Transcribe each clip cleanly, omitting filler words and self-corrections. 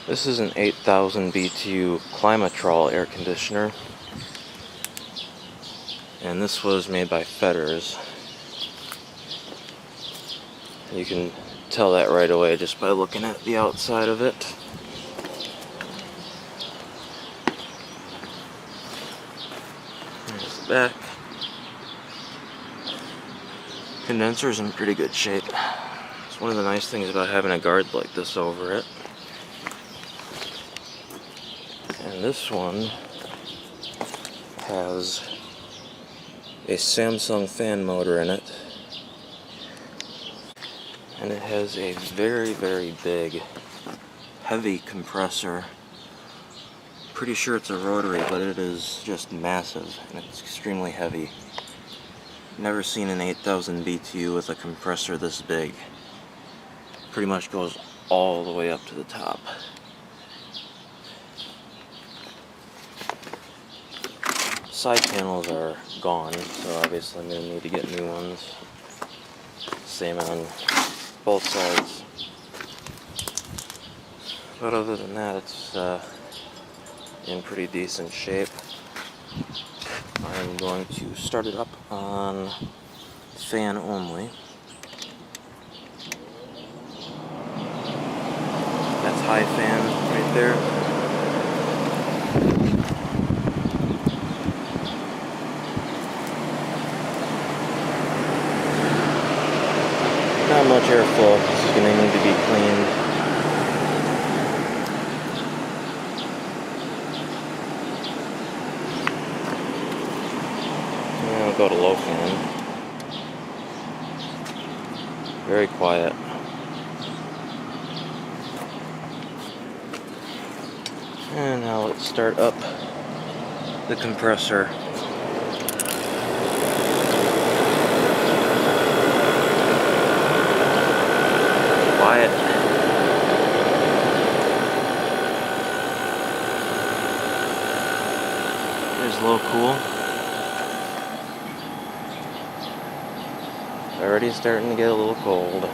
This is an 8,000 BTU Climatrol air conditioner, and this was made by Fetters. You can tell that right away just by looking at the outside of it. There's the back. Condenser's in pretty good shape. It's one of the nice things about having a guard like this over it. And this one has a Samsung fan motor in it. And it has a very, very big, heavy compressor. Pretty sure it's a rotary, but it is just massive, and it's extremely heavy. Never seen an 8,000 BTU with a compressor this big. Pretty much goes all the way up to the top. Side panels are gone, so obviously I'm going to need to get new ones. Same on both sides. But other than that, it's in pretty decent shape. I'm going to start it up on fan only. That's high fan right there. Not much airflow. This is going to need to be cleaned. And I'll go to low fan. Very quiet. And now let's start up the compressor. Quiet. There's low cool. Already starting to get a little cold.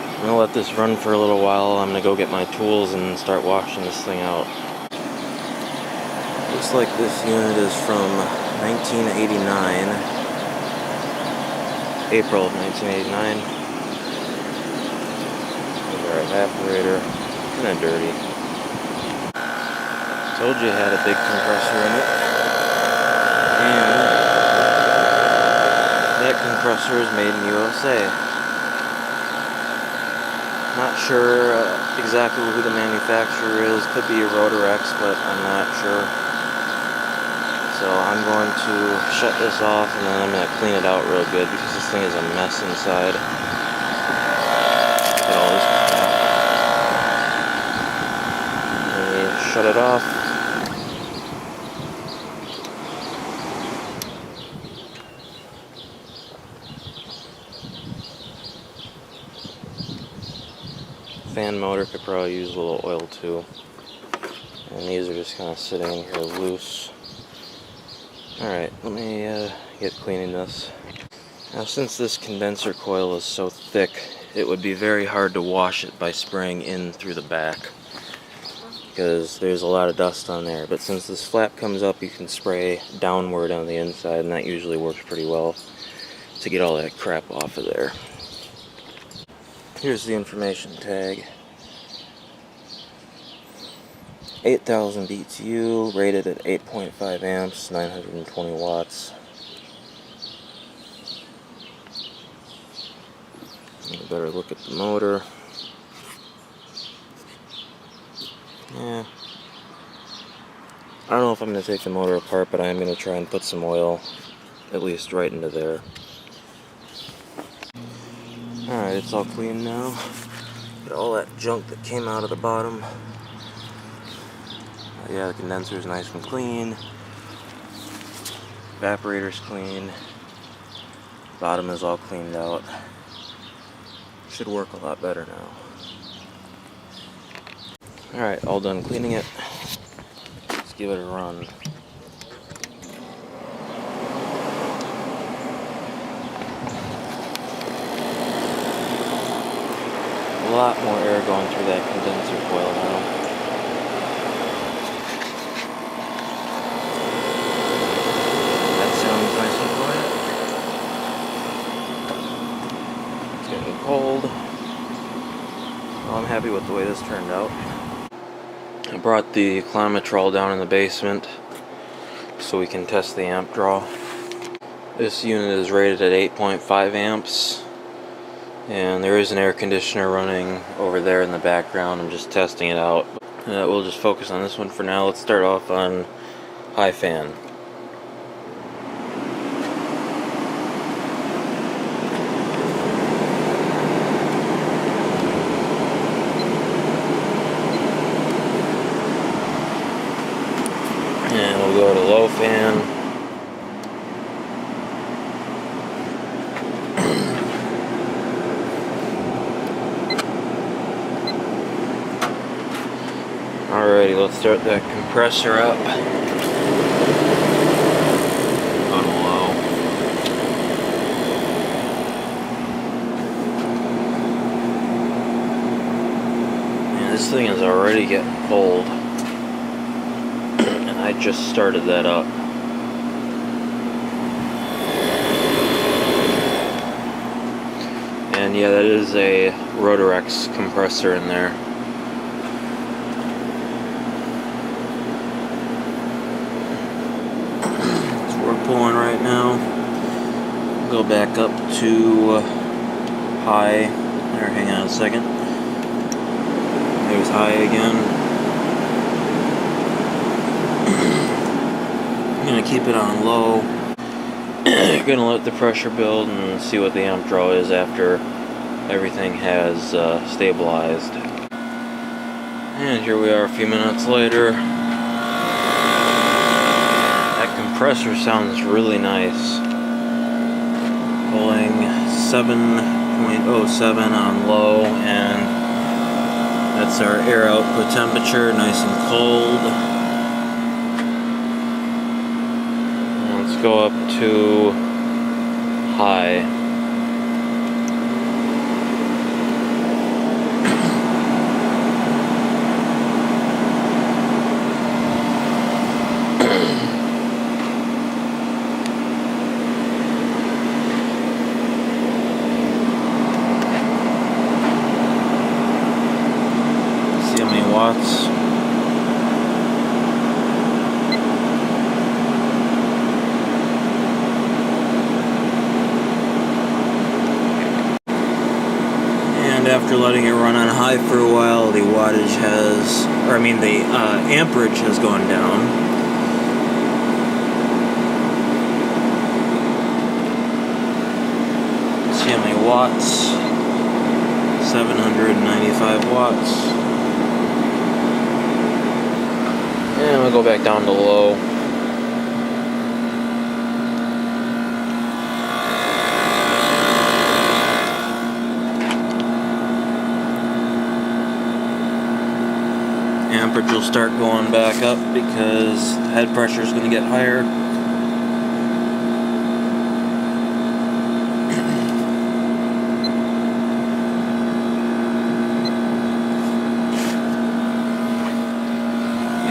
I'm gonna let this run for a little while. I'm gonna go get my tools and start washing this thing out. Looks like this unit is from 1989. April of 1989. There's our evaporator. Kinda dirty. Told you it had a big compressor in it. And that compressor is made in USA. Not sure exactly who the manufacturer is. Could be a Rotorex, but I'm not sure. So I'm going to shut this off, and then I'm going to clean it out real good because this thing is a mess inside. Get all this crap. Let me shut it off. Fan motor could probably use a little oil too. And these are just kind of sitting in here loose. Alright, let me get cleaning this. Now, since this condenser coil is so thick, it would be very hard to wash it by spraying in through the back, because there's a lot of dust on there. But since this flap comes up, you can spray downward on the inside, and that usually works pretty well to get all that crap off of there. Here's the information tag. 8,000 BTU, rated at 8.5 amps, 920 watts. Get a better look at the motor. Yeah. I don't know if I'm going to take the motor apart, but I am going to try and put some oil, at least right into there. Alright, it's all clean now. Get all that junk that came out of the bottom. Yeah, the condenser is nice and clean. Evaporator's clean. Bottom is all cleaned out. Should work a lot better now. Alright, all done cleaning it. Let's give it a run. A lot more air going through that condenser coil now. That sounds nice and quiet. It's getting cold. Well, I'm happy with the way this turned out. I brought the Climatrol down in the basement so we can test the amp draw. This unit is rated at 8.5 amps. And there is an air conditioner running over there in the background. I'm just testing it out. We'll just focus on this one for now. Let's start off on high fan. And we'll go to low fan. Alrighty, let's start that compressor up. On low. Man, this thing is already getting cold. And I just started that up. And yeah, that is a Rotorex compressor in there. Pulling right now. Go back up to high. There, hang on a second. There's high again. I'm gonna keep it on low. Gonna let the pressure build and see what the amp draw is after everything has stabilized. And here we are a few minutes later. Compressor sounds really nice. Pulling 7.07 on low, and that's our air output temperature, nice and cold. Let's go up to high. Watts. And after letting it run on high for a while, the wattage has, the amperage has gone down. See how many watts? 795 watts. And we'll go back down to low. Amperage will start going back up because head pressure is going to get higher.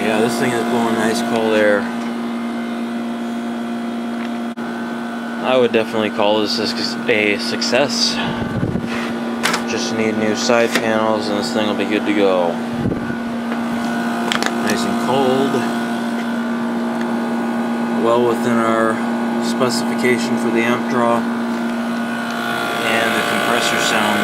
Yeah, this thing is blowing nice cold air. I would definitely call this a success. Just need new side panels and this thing will be good to go. Nice and cold. Well within our specification for the amp draw. And the compressor sounds